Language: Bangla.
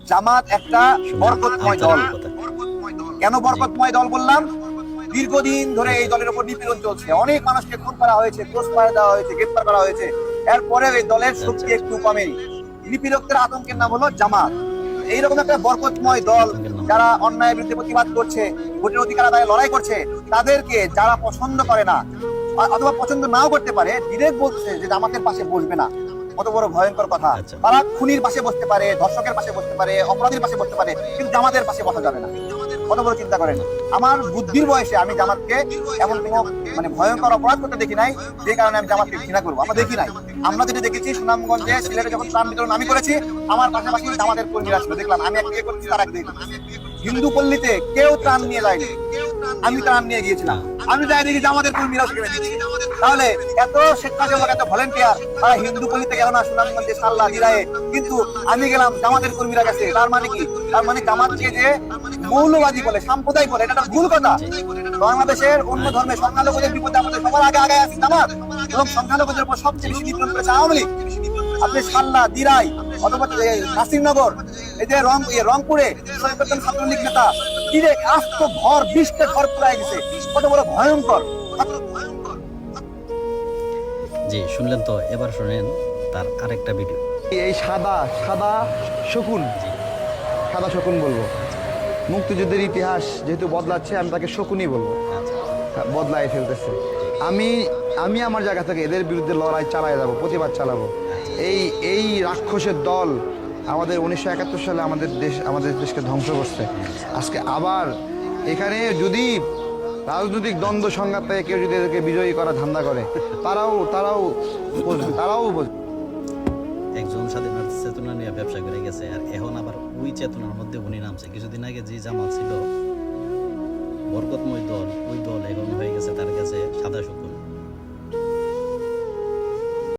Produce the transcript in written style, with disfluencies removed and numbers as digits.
জামাত একটা বরকতময় দল। কেন বরকতময় দল বললাম? দীর্ঘদিন ধরে এই দলের উপর নিপীড়ন চলছে, অনেক মানুষকে খুন করা হয়েছে, ক্রস ফায়ার দেওয়া হয়েছে, গ্রেফতার করা হয়েছে। এরপরে এই দলের শক্তি একটু কমেনি। নিপীড়কদের আতঙ্কের নাম হলো জামাত। এইরকম একটা বরকতময় দল যারা অন্যায়ের বিরুদ্ধে প্রতিবাদ করছে, ভোটের অধিকার আদায়ে লড়াই করছে, তাদেরকে যারা পছন্দ করে না অথবা পছন্দ নাও করতে পারে, ডিরেক্ট বলছে যে জামাতের পাশে বসবে না। কত বড় ভয়ঙ্কর কথা! তারা খুনির পাশে বসতে পারে, ধর্ষকের পাশে বসতে পারে, অপরাধীর পাশে বসতে পারে, কিন্তু জামাতের পাশে বসা যাবে না। কত বড় চিন্তা করেন! আমার বুদ্ধির বয়সে আমি জামাতকে এমন কোনো ভয়ঙ্কর অপরাধ করতে দেখি নাই যে কারণে আমি জামাতকে ঘৃণা করবো। আমরা দেখি নাই। আমরা যেটা দেখেছি, সুনামগঞ্জে সিলেটে যখন ত্রাণ বিতরণ আমি করেছি, আমার পাশাপাশি জামাতের কর্মীরা ছিল, দেখলাম আমি এক করছি, তারা এক দেখলাম। হিন্দু পল্লীতে কেউ ত্রাণ নিয়ে যায়নি, আমি ত্রাণ নিয়ে গিয়েছিলাম। আমি যাই দেখি জামাতের কর্মীরা সেখানে দিচ্ছি। তাহলে এত স্বেচ্ছাসেবক, এত ভলেন্টিয়ার, তারা হিন্দু পল্লীতে গেল না সুনামগঞ্জে সাল্লা দিরায়ে, কিন্তু আমি গেলাম জামাতের কর্মীরা গেছে। তার মানে কি? তার মানে জামাতকে যে মৌলবাদী বলে, সাম্প্রদায়িক বলে, এটা একটা ভুল কথা। বাংলাদেশের অন্য ধর্মের সংখ্যালঘুদের বিপদে আমাদের সবার আগে আগে আছে জামাত, এবং সংখ্যালঘুদের উপর সবচেয়ে বেশি নিপীড়ন করেছে আওয়ামী লীগ। আপনি সাল্লা দিরাই অথবা নাসিরনগর, এই যে রংপুরে ছাত্রলীগ নেতা ডিরেক্ট আস্ত ঘর 20টা ঘর পুরাই গেছে। কত বড় ভয়ঙ্কর! জি, শুনলেন তো, এবার শুনেন তার আরেকটা ভিডিও। এই সাদা শকুন, সাদা শকুন বলবো। মুক্তিযুদ্ধের ইতিহাস যেহেতু বদলাচ্ছে, আমি তাকে শকুনই বলবো। বদলায় ফেলতেছে। আমি আমার জায়গা থেকে এদের বিরুদ্ধে লড়াই চালাই যাবো, প্রতিবাদ চালাবো। এই রাক্ষসের দল আমাদের 1971 সালে আমাদের দেশকে ধ্বংস করছে। আজকে আবার এখানে যদি রাজনৈতিক দ্বন্দ্ব সংঘাতে কেউ যদি এদেরকে বিজয়ী করা ধান্দা করে, তারাও বুঝবে। একজন স্বাধীনতা চেতনা নিয়ে ব্যবসা করে গেছে, আর এখন আবার ওই চেতনার মধ্যে উনি নামছে। কিছুদিন আগে যে জামাত ছিল বরকতময় দল, ওই দল এখন হয়ে গেছে তার কাছে সাদা শকুন।